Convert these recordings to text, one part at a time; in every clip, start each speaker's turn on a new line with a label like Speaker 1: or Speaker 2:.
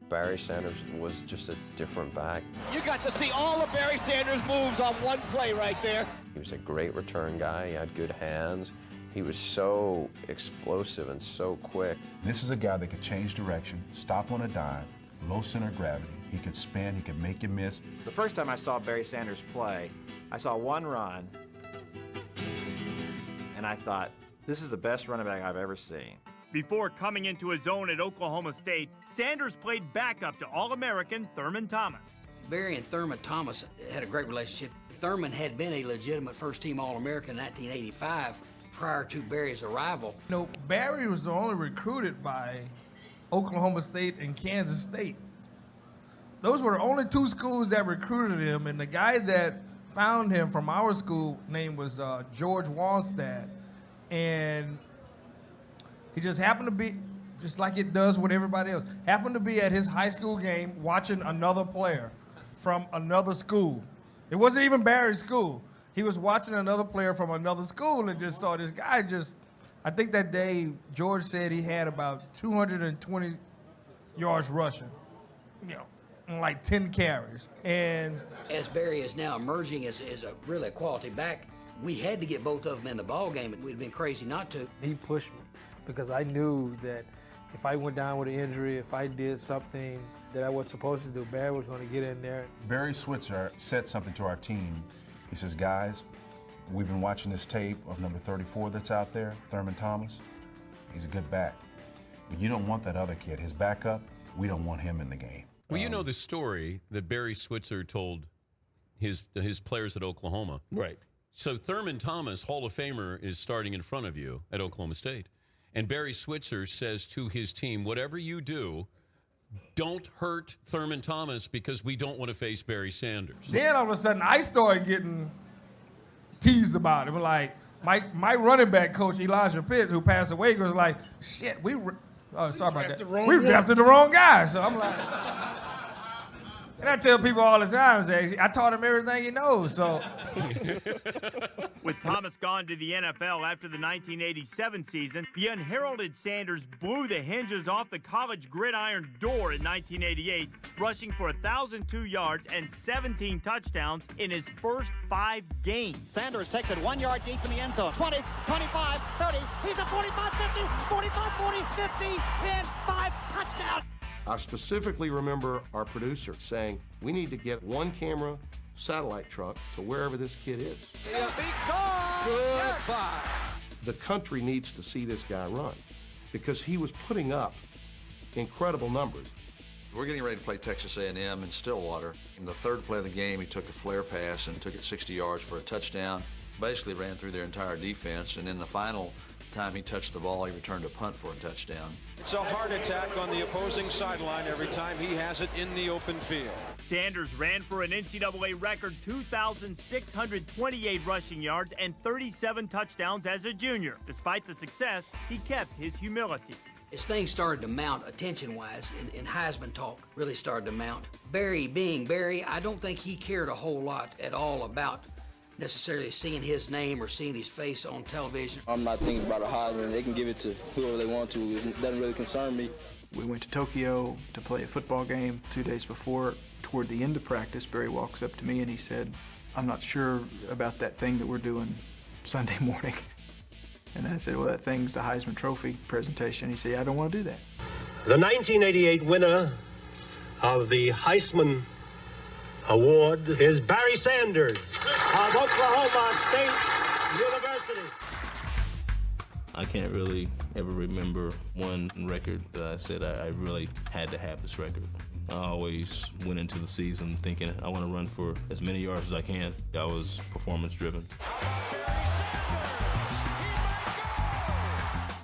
Speaker 1: Barry Sanders was just a different back.
Speaker 2: You got to see all of Barry Sanders' moves on one play right there.
Speaker 1: He was a great return guy. He had good hands. He was so explosive and so quick.
Speaker 3: This is a guy that could change direction, stop on a dime, low center of gravity. He could spin, he could make you miss.
Speaker 4: The first time I saw Barry Sanders play, I saw one run, and I thought, this is the best running back I've ever seen.
Speaker 5: Before coming into his own at Oklahoma State, Sanders played backup to All-American Thurman Thomas.
Speaker 6: Barry and Thurman Thomas had a great relationship. Thurman had been a legitimate first-team All-American in 1985 prior to Barry's arrival.
Speaker 7: You know, Barry was only recruited by Oklahoma State and Kansas State. Those were the only two schools that recruited him, and the guy that found him from our school name was George Wanstad, and he just happened to be, just like it does with everybody else, happened to be at his high school game watching another player from another school. It wasn't even Barry's school. He was watching another player from another school and just saw this guy just, I think that day George said he had about 220 yards rushing, you know, and like 10 carries. And
Speaker 6: as Barry is now emerging as a really quality back, we had to get both of them in the ball game. We'd have been crazy not to.
Speaker 8: He pushed me because I knew that if I went down with an injury, if I did something that I wasn't supposed to do, Barry was going to get in there.
Speaker 3: Barry Switzer said something to our team. He says, guys, we've been watching this tape of number 34 that's out there, Thurman Thomas. He's a good back. But you don't want that other kid. His backup, we don't want him in the game.
Speaker 9: Well, you know the story that Barry Switzer told his players at Oklahoma.
Speaker 10: Right.
Speaker 9: So Thurman Thomas, Hall of Famer, is starting in front of you at Oklahoma State. And Barry Switzer says to his team, whatever you do, don't hurt Thurman Thomas because we don't want to face Barry Sanders.
Speaker 7: then all of a sudden I started getting teased about it. Like my running back coach, Elijah Pitt, who passed away, was like, shit, we drafted the wrong guy. So I'm like, and I tell people all the time, say, I taught him everything he knows, so.
Speaker 5: With Thomas gone to the NFL after the 1987 season, the unheralded Sanders blew the hinges off the college gridiron door in 1988, rushing for 1,002 yards and 17 touchdowns in his first 5 games.
Speaker 2: Sanders takes it 1 yard deep in the end zone. 20, 25, 30. He's a 45, 50, 45, 40, 50, 10, 5, touchdown.
Speaker 11: I specifically remember our producer saying, we need to get one camera satellite truck to wherever this kid is.
Speaker 2: Goodbye.
Speaker 11: The country needs to see this guy run because he was putting up incredible numbers.
Speaker 12: We're getting ready to play Texas A&M in Stillwater. In the third play of the game, he took a flare pass and took it 60 yards for a touchdown. Basically ran through their entire defense, and in the final time he touched the ball, he returned a punt for a touchdown.
Speaker 13: It's a heart attack on the opposing sideline every time he has it in the open field.
Speaker 5: Sanders ran for an NCAA record 2,628 rushing yards and 37 touchdowns as a junior. Despite the success, he kept his humility.
Speaker 6: As things started to mount attention-wise, and Heisman talk really started to mount, Barry being Barry, I don't think he cared a whole lot at all about necessarily seeing his name or seeing his face on television.
Speaker 14: I'm not thinking about a Heisman. They can give it to whoever they want to. It doesn't really concern me.
Speaker 15: We went to Tokyo to play a football game 2 days before. Toward the end of practice, Barry walks up to me and he said, I'm not sure about that thing that we're doing Sunday morning. And I said, well, that thing's the Heisman Trophy presentation. He said, yeah, I don't want to do that.
Speaker 16: The 1988 winner of the Heisman Award is Barry Sanders of Oklahoma State University.
Speaker 10: I can't really ever remember one record that I said I really had to have this record. I always went into the season thinking I want to run for as many yards as I can. I was performance driven.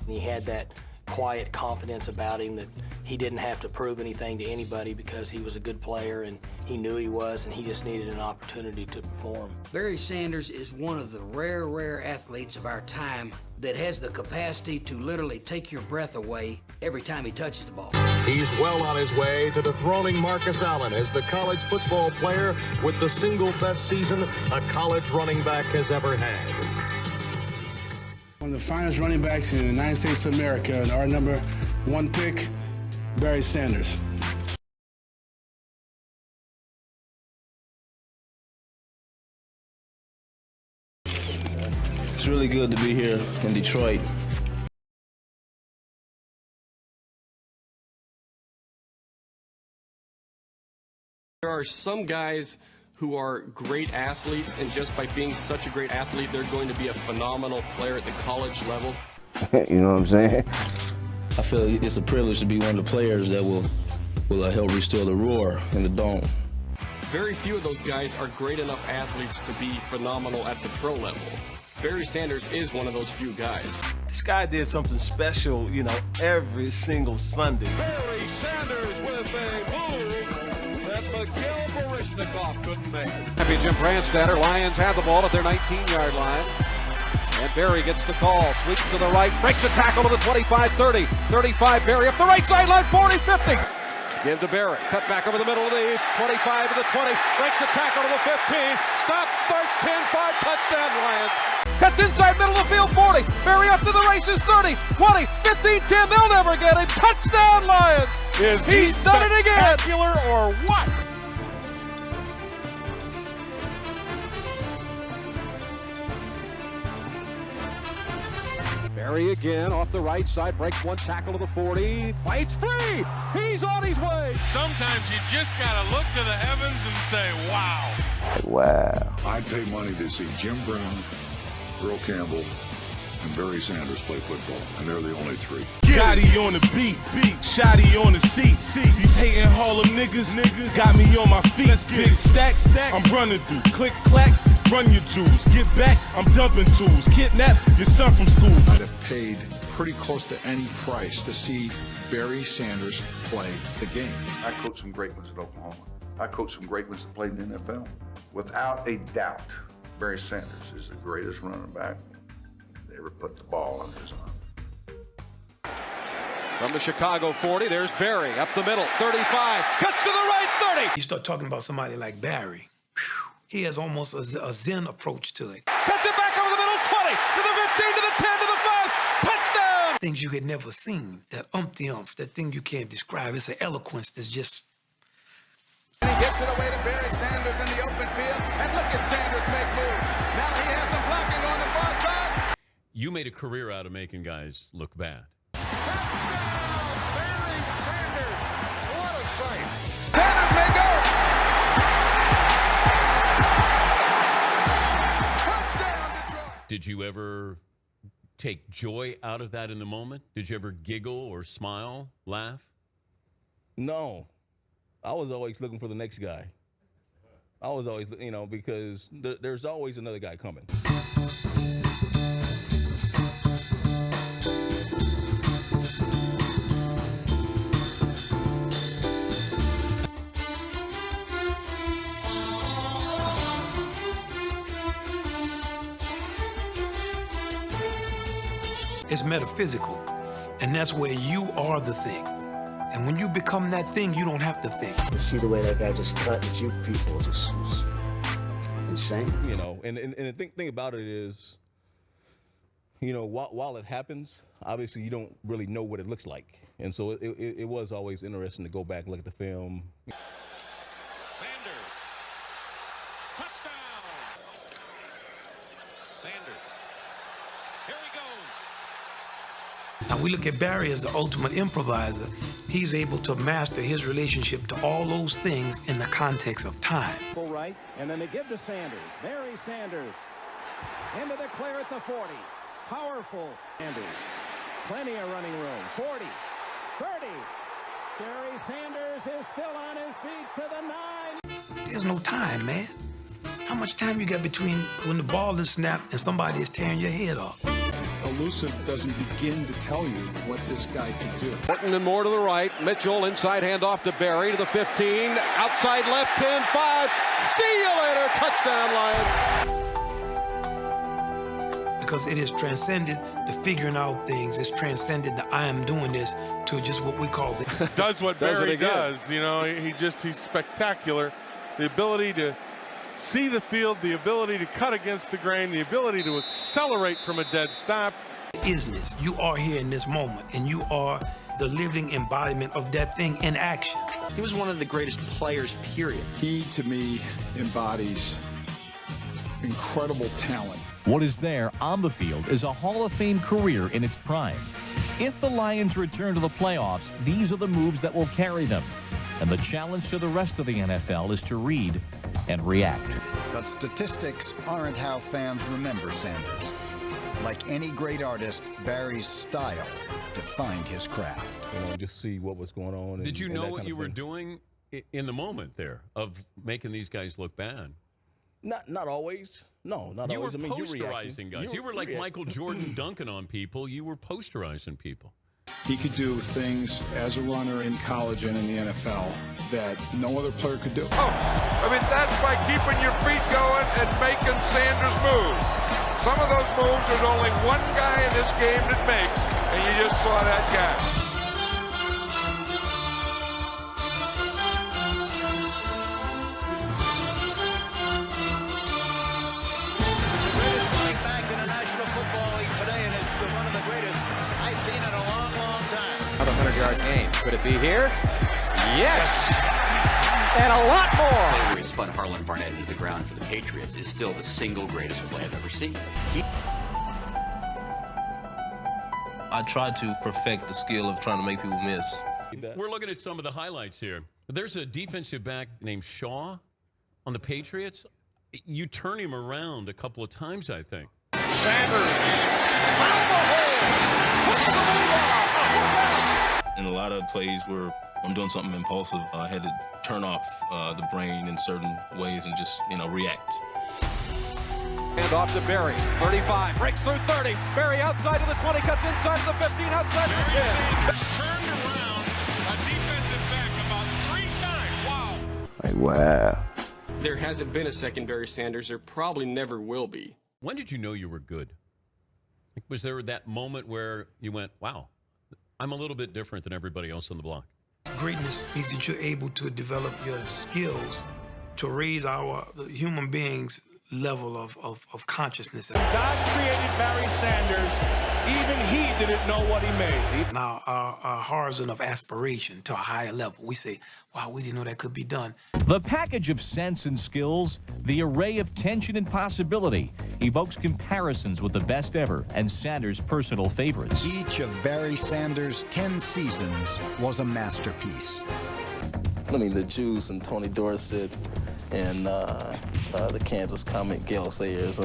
Speaker 17: He had that quiet confidence about him that he didn't have to prove anything to anybody because he was a good player and he knew he was, and he just needed an opportunity to perform.
Speaker 6: Barry Sanders is one of the rare athletes of our time that has the capacity to literally take your breath away every time he touches the ball.
Speaker 16: He's well on his way to dethroning Marcus Allen as the college football player with the single best season a college running back has ever had.
Speaker 18: One of the finest running backs in the United States of America, and our #1 pick, Barry Sanders.
Speaker 14: It's really good to be here in Detroit.
Speaker 19: There are some guys who are great athletes, and just by being such a great athlete, they're going to be a phenomenal player at the college level.
Speaker 14: You know what I'm saying? I feel it's a privilege to be one of the players that will help restore the roar in the dome.
Speaker 19: Very few of those guys are great enough athletes to be phenomenal at the pro level. Barry Sanders is one of those few guys.
Speaker 20: This guy did something special, you know, every single Sunday.
Speaker 21: Barry Sanders with a move that Miguel Baryshnikov couldn't make.
Speaker 13: Happy Jim Brandstatter. Lions have the ball at their 19-yard line. And Barry gets the call, sweeps to the right, breaks a tackle to the 25-30. 35, Barry up the right sideline, 40-50. Give to Barry, cut back over the middle of the 25 to the 20, breaks a tackle to the 15, stops, starts 10-5, touchdown Lions. Cuts inside middle of the field, 40, Barry up to the races, 30, 20, 15, 10, they'll never get him, touchdown Lions. He's done it again.
Speaker 21: Spectacular or what?
Speaker 13: Barry again off the right side, breaks one tackle to the 40, fights free. He's on his way.
Speaker 21: Sometimes you just gotta look to the heavens and say, wow.
Speaker 14: Wow.
Speaker 22: I'd pay money to see Jim Brown, Earl Campbell, and Barry Sanders play football, and they're the only three.
Speaker 23: Gotti on the beat, Shotty on the seat. These hating Harlem niggas got me on my feet. Big stacks, I'm running through. Click, clack, run your jewels. Get back, I'm dumping tools. Kidnap your son from school.
Speaker 22: I'd have paid pretty close to any price to see Barry Sanders play the game.
Speaker 24: I coached some great ones at Oklahoma. I coached some great ones that played in the NFL. Without a doubt, Barry Sanders is the greatest running back that ever put the ball under his arm.
Speaker 13: From the Chicago 40, there's Barry up the middle, 35, cuts to the right, 30.
Speaker 25: You start talking about somebody like Barry, he has almost a Zen approach to it.
Speaker 13: Cuts it back over the middle, 20, to the 15, to the 10, to the 5, touchdown!
Speaker 25: Things you had never seen, that umph, that thing you can't describe. It's an eloquence that's just...
Speaker 21: And he gets it away to Barry Sanders in the open field, and look at Sanders make moves. Now he has some blocking on the far side.
Speaker 9: You made a career out of making guys look bad.
Speaker 21: Barry Sanders, what a sight. Sanders may go. Touchdown, Detroit.
Speaker 9: Did you ever take joy out of that in the moment? Did you ever giggle or smile, laugh?
Speaker 10: No. I was always looking for the next guy. I was always, you know, because there's always another guy coming.
Speaker 25: It's metaphysical, and that's where you are the thing. And when you become that thing, you don't have to think.
Speaker 26: To see the way that guy just cut and juked people just was insane.
Speaker 10: You know, and the thing about it is, you know, while it happens, obviously you don't really know what it looks like. And so it was always interesting to go back and look at the film.
Speaker 21: Sanders. Touchdown. Sanders. Here he goes.
Speaker 25: Now we look at Barry as the ultimate improviser. He's able to master his relationship to all those things in the context of time.
Speaker 2: Full right, and then they give to Sanders. Barry Sanders into the clear at the 40. Powerful Sanders. Plenty of running room. 40, 30. Barry Sanders is still on his feet to the 9.
Speaker 25: There's no time, man. How much time you got between when the ball is snapped and somebody is tearing your head off?
Speaker 22: Elusive doesn't begin to tell you what this guy can do.
Speaker 13: Horton and more to the right. Mitchell inside handoff to Barry to the 15. Outside left, 10-5. See you later. Touchdown, Lions.
Speaker 25: Because it has transcended the figuring out things. It's transcended the I am doing this to just what we call the...
Speaker 21: Does what Barry does. You know, he's spectacular. The ability to see the field, the ability to cut against the grain, the ability to accelerate from a dead stop.
Speaker 25: Isness. You are here in this moment, and you are the living embodiment of that thing in action.
Speaker 4: He was one of the greatest players, period.
Speaker 22: He, to me, embodies incredible talent
Speaker 1: What is there on the field is a Hall of Fame career in its prime. If the Lions return to the playoffs, these are the moves that will carry them. And the challenge to the rest of the NFL is to read and react.
Speaker 3: But statistics aren't how fans remember Sanders. Like any great artist, Barry's style defined his craft.
Speaker 7: Just see what was going on.
Speaker 9: Did you know what you were doing in the moment there of making these guys look bad?
Speaker 7: Not always. No, not
Speaker 9: you
Speaker 7: always.
Speaker 9: You were posterizing guys. You were like Michael Jordan dunking on people. You were posterizing people.
Speaker 8: He could do things as a runner in college and in the NFL that no other player could do.
Speaker 11: That's by keeping your feet going and making Sanders move. Some of those moves there's only one guy in this game that makes, and you just saw that guy.
Speaker 13: Another 100-yard gain. Could it be here? Yes! And a lot more!
Speaker 12: Where he spun Harlan Barnett into the ground for the Patriots is still the single greatest play I've ever seen.
Speaker 27: I try to perfect the skill of trying to make people miss.
Speaker 9: We're looking at some of the highlights here. There's a defensive back named Shaw on the Patriots. You turn him around a couple of times, I think.
Speaker 11: Sanders found the hole! Puts the move on!
Speaker 10: In a lot of plays where I'm doing something impulsive, I had to turn off the brain in certain ways and just, react.
Speaker 13: Hand off to Barry. 35, breaks through 30. Barry outside of the 20, cuts inside of the 15, outside of the 10.
Speaker 11: Turned around a defensive back about 3 times. Wow.
Speaker 7: Wow.
Speaker 19: There hasn't been a secondary Sanders. There probably never will be.
Speaker 9: When did you know you were good? Was there that moment where you went, wow, I'm a little bit different than everybody else on the block?
Speaker 25: Greatness means that you're able to develop your skills to raise our human beings' level of consciousness.
Speaker 11: God created Barry Sanders. Even he didn't know what he made.
Speaker 25: Now, our horizon of aspiration to a higher level, we say, wow, we didn't know that could be done.
Speaker 1: The package of sense and skills, the array of tension and possibility, evokes comparisons with the best ever and Sanders' personal favorites.
Speaker 3: Each of Barry Sanders' 10 seasons was a masterpiece.
Speaker 14: The Juice and Tony Dorsett and the Kansas comic Gale Sayers.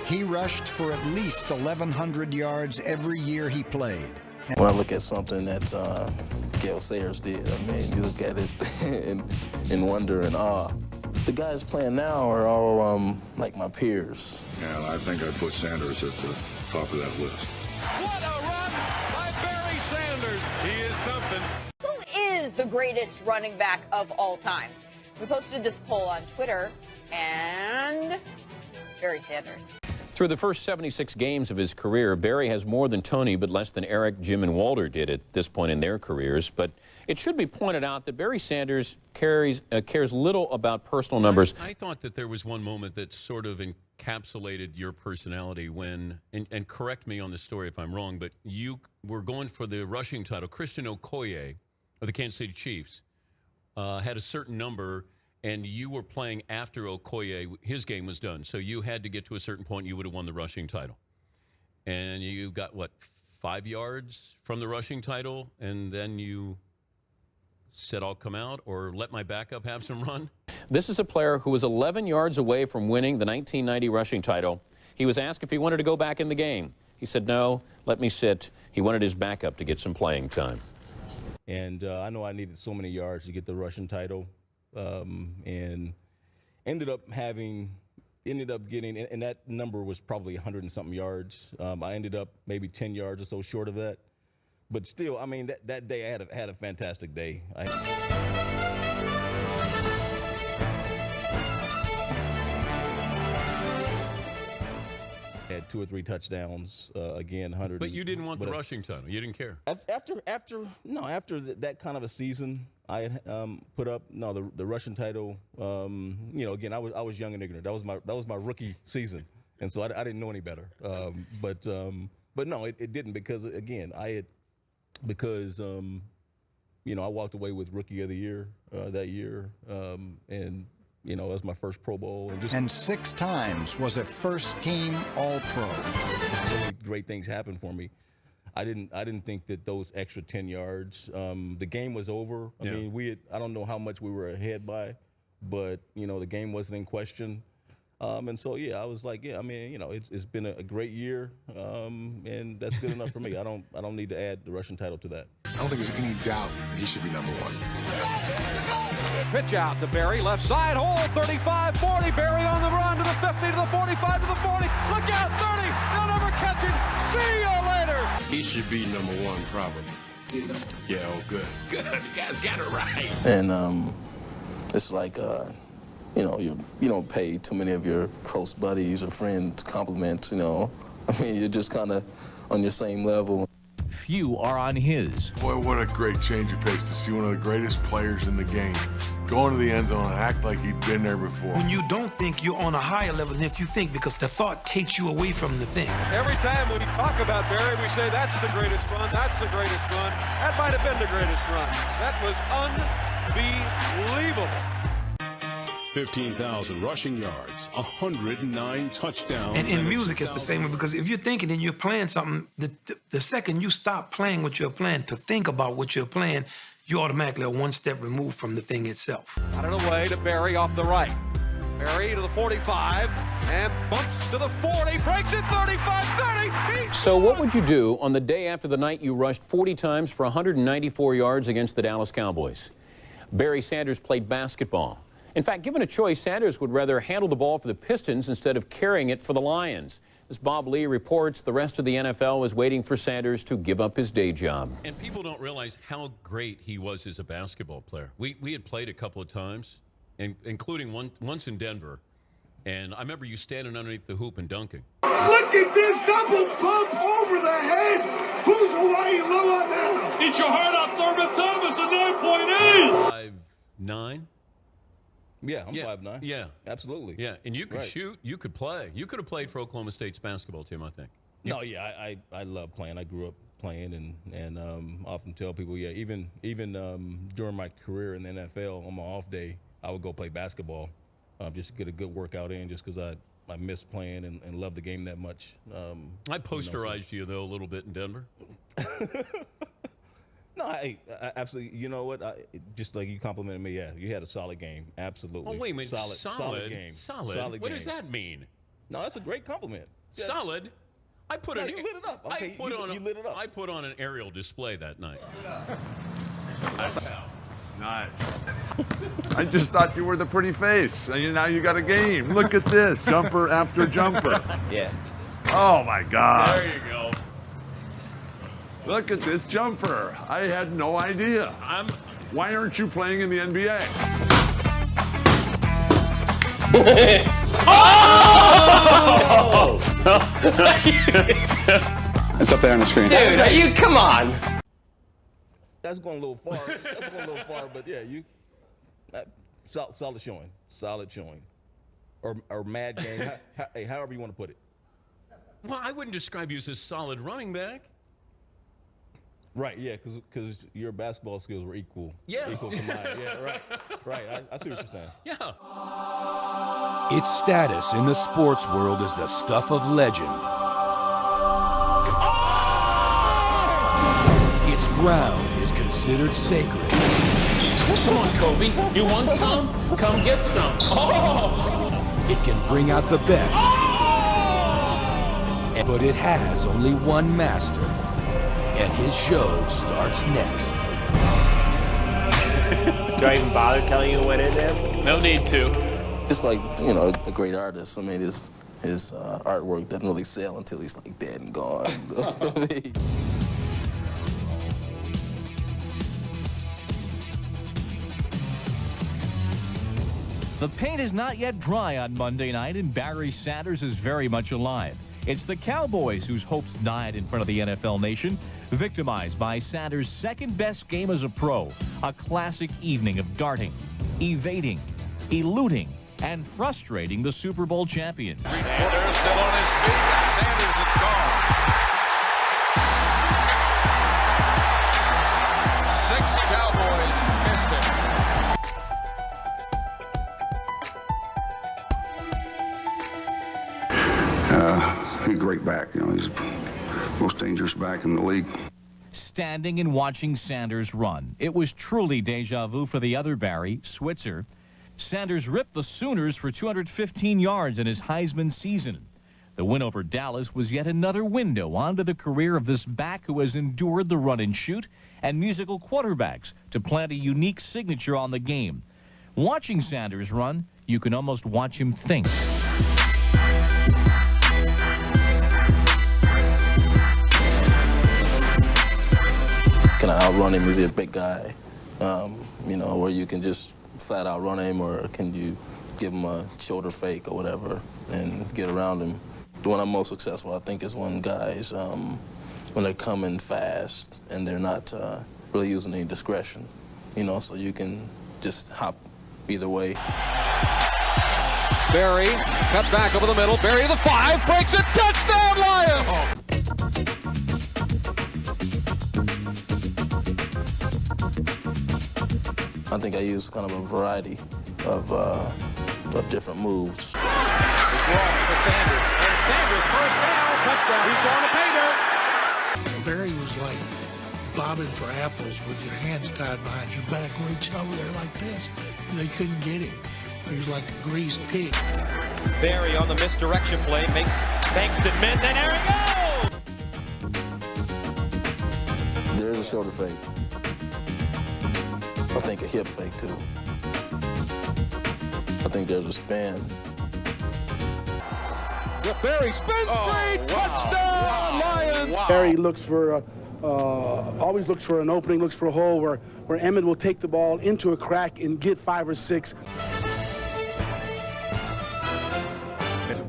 Speaker 3: He rushed for at least 1,100 yards every year he played.
Speaker 14: When I look at something that Gale Sayers did, you look at it in wonder and awe. The guys playing now are all like my peers.
Speaker 22: And I think I'd put Sanders at the top of that list.
Speaker 11: What a run by Barry Sanders. He is something.
Speaker 28: Who is the greatest running back of all time? We posted this poll on Twitter, and Barry Sanders.
Speaker 29: Through the first 76 games of his career, Barry has more than Tony, but less than Eric, Jim, and Walter did at this point in their careers. But it should be pointed out that Barry Sanders cares little about personal numbers.
Speaker 9: I thought that there was one moment that sort of encapsulated your personality when, and correct me on the story if I'm wrong, but you were going for the rushing title. Christian Okoye of the Kansas City Chiefs had a certain number, and you were playing after Okoye. His game was done, so you had to get to a certain point. You would have won the rushing title. And you got, 5 yards from the rushing title, and then you said, I'll come out, or let my backup have some run?
Speaker 29: This is a player who was 11 yards away from winning the 1990 rushing title. He was asked if he wanted to go back in the game. He said, no, let me sit. He wanted his backup to get some playing time.
Speaker 7: And I know I needed so many yards to get the rushing title, and ended up getting, and that number was probably 100 and something yards. I ended up maybe 10 yards or so short of that. But still, that day I had a fantastic day. Had 2 or 3 touchdowns, again, 100.
Speaker 9: But you didn't want the rushing title. You didn't care.
Speaker 7: After that kind of a season, I had put up the rushing title. Again, I was young and ignorant. That was my rookie season, and so I didn't know any better. But no, it didn't, because again I walked away with Rookie of the Year that year, and you know, as my first Pro Bowl.
Speaker 3: And 6 times was a first-team All-Pro.
Speaker 7: So many great things happened for me. I didn't think that those extra 10 yards, the game was over. I mean, I don't know how much we were ahead by, but, you know, the game wasn't in question. And so, yeah, I was like, yeah, I mean, you know, it's been a great year, and that's good enough for me. I don't need to add the rushing title to that.
Speaker 22: I don't think there's any doubt that he should be number 1.
Speaker 13: Pitch out to Barry, left side, hole, 35-40. Barry on the run to the 50, to the 45, to the 40. Look out, 30. They'll never catch him. See you later.
Speaker 11: He should be number 1, probably. Yeah, oh, good. Good. You guys got it right.
Speaker 14: And it's like, you know, you don't pay too many of your close buddies or friends compliments, you know. I mean, you're just kind of on your same level.
Speaker 1: Few are on his.
Speaker 21: Boy, what a great change of pace to see one of the greatest players in the game go into the end zone and act like he'd been there before.
Speaker 25: When you don't think you're on a higher level than if you think, because the thought takes you away from the thing.
Speaker 13: Every time we talk about Barry, we say that's the greatest run, that's the greatest run. That might have been the greatest run. That was unbelievable.
Speaker 5: 15,000 rushing yards, 109 touchdowns.
Speaker 25: And in music, it's the same way, because if you're thinking and you're playing something, the second you stop playing what you're playing to think about what you're playing, you automatically are one step removed from the thing itself.
Speaker 13: Out of the way to Barry off the right. Barry to the 45 and bumps to the 40, breaks it 35-30.
Speaker 29: So what would you do on the day after the night you rushed 40 times for 194 yards against the Dallas Cowboys? Barry Sanders played basketball. In fact, given a choice, Sanders would rather handle the ball for the Pistons instead of carrying it for the Lions. As Bob Lee reports, the rest of the NFL was waiting for Sanders to give up his day job.
Speaker 9: And people don't realize how great he was as a basketball player. We had played a couple of times, including once in Denver. And I remember you standing underneath the hoop and dunking.
Speaker 6: Look at this double pump over the head. Who's Hawaii Loa now? Eat your heart out, Thurman Thomas, a 9.8.
Speaker 9: 5'9".
Speaker 7: Yeah, I'm 5'9". Yeah, absolutely.
Speaker 9: Yeah, and you could shoot, you could play. You could have played for Oklahoma State's basketball team, I think.
Speaker 7: No, yeah, I love playing. I grew up playing, and often tell people, yeah, even during my career in the NFL, on my off day, I would go play basketball, just to get a good workout in, just because I miss playing and love the game that much.
Speaker 9: I posterized you, though, a little bit in Denver.
Speaker 7: No, I absolutely. You know what? Just like you complimented me, yeah, you had a solid game. Absolutely.
Speaker 9: Oh, wait a minute.
Speaker 7: Solid game.
Speaker 9: Solid. What does that mean?
Speaker 7: No, that's a great compliment.
Speaker 9: Yeah. Solid? I put
Speaker 7: you lit it up. Okay, you lit it up.
Speaker 9: I put on an aerial display that night.
Speaker 11: Nice. I just thought you were the pretty face. And now you got a game. Look at this. Jumper after jumper.
Speaker 14: Yeah.
Speaker 11: Oh, my God.
Speaker 9: There you go.
Speaker 11: Look at this jumper. I had no idea. Why aren't you playing in the NBA?
Speaker 15: Oh! It's up there on the screen.
Speaker 16: Dude, are you? Come on.
Speaker 7: That's going a little far. But yeah, solid showing. Solid showing. Or mad game. However you want to put it.
Speaker 9: Well, I wouldn't describe you as a solid running back.
Speaker 7: Right, yeah, because your basketball skills were equal.
Speaker 9: Yeah.
Speaker 7: Equal to mine. Yeah, right. I see what you're saying.
Speaker 9: Yeah.
Speaker 17: Its status in the sports world is the stuff of legend. Its ground is considered sacred.
Speaker 29: Come on, Kobe. You want some? Come get some. Oh!
Speaker 17: It can bring out the best. But it has only one master. And his show starts next.
Speaker 16: Do I even bother telling you what it is?
Speaker 9: No need to.
Speaker 14: It's like, you know, a great artist. I mean, his artwork doesn't really sell until he's like dead and gone.
Speaker 1: The paint is not yet dry on Monday night, and Barry Sanders is very much alive. It's the Cowboys whose hopes died in front of the NFL nation, victimized by Sanders' second-best game as a pro, a classic evening of darting, evading, eluding, and frustrating the Super Bowl champions.
Speaker 11: Sanders still on his feet, and Sanders is gone. 6 Cowboys missed it.
Speaker 15: a great back. You know, he's the most dangerous back in the league.
Speaker 1: Standing and watching Sanders run, it was truly deja vu for the other Barry, Switzer. Sanders ripped the Sooners for 215 yards in his Heisman season. The win over Dallas was yet another window onto the career of this back who has endured the run and shoot and musical quarterbacks to plant a unique signature on the game. Watching Sanders run, you can almost watch him think.
Speaker 14: Can I outrun him? Is he a big guy? You know, where you can just flat out run him, or can you give him a shoulder fake or whatever and get around him? The one I'm most successful, I think, is when guys, when they're coming fast and they're not really using any discretion, you know, so you can just hop either way.
Speaker 13: Barry, cut back over the middle. Barry to the 5, breaks it, touchdown Lions!
Speaker 14: I think I use kind of a variety of different moves.
Speaker 13: Wrong for Sanders. And Sanders first down, touchdown. He's going to pay dirt.
Speaker 25: Barry was like bobbing for apples with your hands tied behind your back, reaching over there like this. And they couldn't get him. He was like a greased pig.
Speaker 2: Barry on the misdirection play makes Bankston miss, and there he goes!
Speaker 14: There's a shoulder fake. I think a hip fake, too. I think there's a spin.
Speaker 13: The Barry spins free, touchdown, Lions!
Speaker 4: Barry looks for, always looks for an opening, looks for a hole where Emmett will take the ball into a crack and get 5 or 6.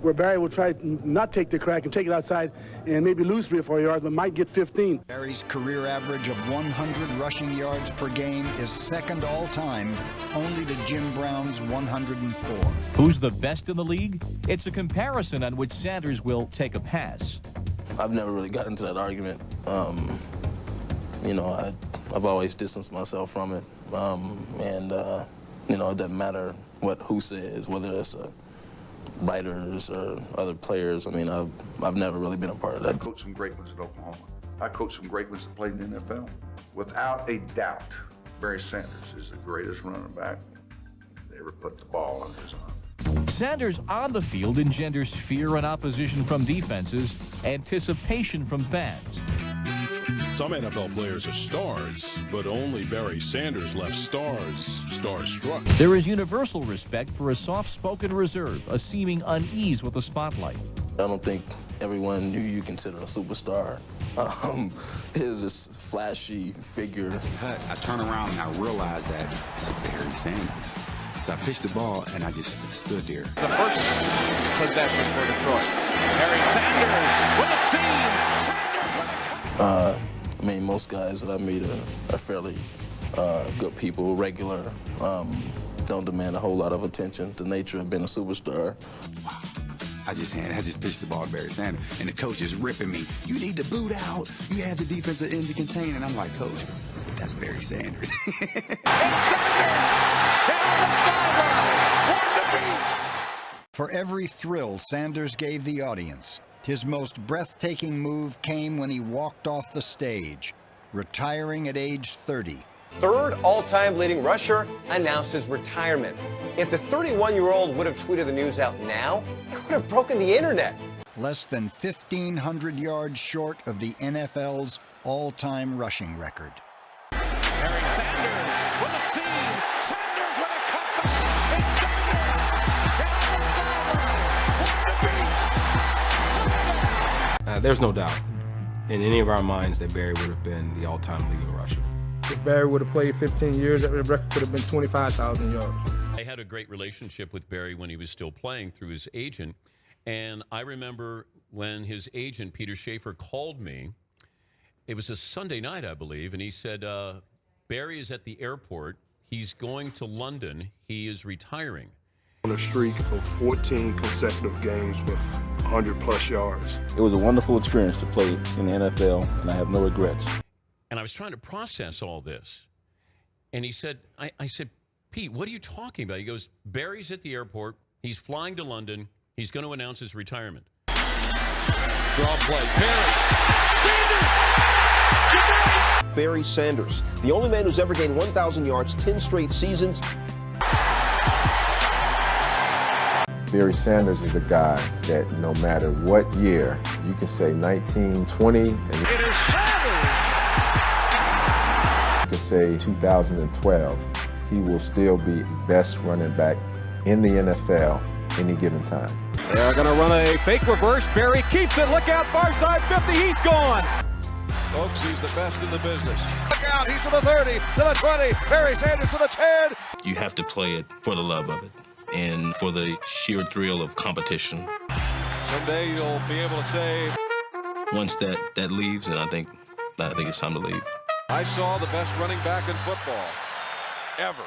Speaker 4: Where Barry will try to not take the crack and take it outside and maybe lose 3 or 4 yards, but might get 15.
Speaker 3: Barry's career average of 100 rushing yards per game is second all-time, only to Jim Brown's 104.
Speaker 1: Who's the best in the league? It's a comparison on which Sanders will take a pass.
Speaker 14: I've never really gotten into that argument. You know, I've always distanced myself from it. You know, it doesn't matter who says, whether it's writers or other players. I mean, I've never really been a part of that.
Speaker 22: I coached some great ones at Oklahoma. I coached some great ones that played in the NFL. Without a doubt, Barry Sanders is the greatest running back they ever put the ball on his arm.
Speaker 1: Sanders on the field engenders fear and opposition from defenses, anticipation from fans.
Speaker 5: Some NFL players are stars, but only Barry Sanders left stars starstruck.
Speaker 1: There is universal respect for a soft-spoken reserve, a seeming unease with the spotlight.
Speaker 14: I don't think everyone you consider a superstar is this flashy figure.
Speaker 8: I turn around and I realize that it's Barry Sanders. So I pitched the ball and I just stood there.
Speaker 13: The first possession for Detroit. Barry Sanders with a seam.
Speaker 14: I mean, most guys that I meet are fairly good people, regular, don't demand a whole lot of attention. The nature of being a superstar.
Speaker 8: Wow. I just pitched the ball to Barry Sanders, and the coach is ripping me. You need to boot out. You have the defensive end to contain. And I'm like, Coach, that's Barry Sanders.
Speaker 3: For every thrill Sanders gave the audience, his most breathtaking move came when he walked off the stage, retiring at age 30.
Speaker 12: Third all-time leading rusher announced his retirement. If the 31-year-old would have tweeted the news out now, it would have broken the internet.
Speaker 3: Less than 1,500 yards short of the NFL's all-time rushing record.
Speaker 13: Barry Sanders with a seam. Sanders with a cutback. It's Sanders.
Speaker 18: There's no doubt in any of our minds that Barry would have been the all-time leading rusher.
Speaker 4: If Barry would have played 15 years, that record could have been 25,000 yards.
Speaker 9: I had a great relationship with Barry when he was still playing through his agent. And I remember when his agent, Peter Schaefer, called me. It was a Sunday night, I believe, and he said, Barry is at the airport. He's going to London. He is retiring.
Speaker 4: On a streak of 14 consecutive games with 100-plus yards.
Speaker 10: It was a wonderful experience to play in the NFL, and I have no regrets.
Speaker 9: And I was trying to process all this. And he said, I said, Pete, what are you talking about? He goes, Barry's at the airport. He's flying to London. He's going to announce his retirement.
Speaker 13: Draw play.
Speaker 6: Barry Sanders, the only man who's ever gained 1,000 yards 10 straight seasons.
Speaker 19: Barry Sanders is a guy that no matter what year, you can say 1920, and you can say 2012, he will still be best running back in the NFL any given time.
Speaker 13: They're going to run a fake reverse. Barry keeps it. Look out, far side 50. He's gone. Folks, he's the best in the business. Look out. He's to the 30, to the 20. Barry Sanders to the 10.
Speaker 10: You have to play it for the love of it and for the sheer thrill of competition.
Speaker 13: Someday you'll be able to say,
Speaker 10: once that leaves, and I think it's time to leave.
Speaker 13: I saw the best running back in football ever.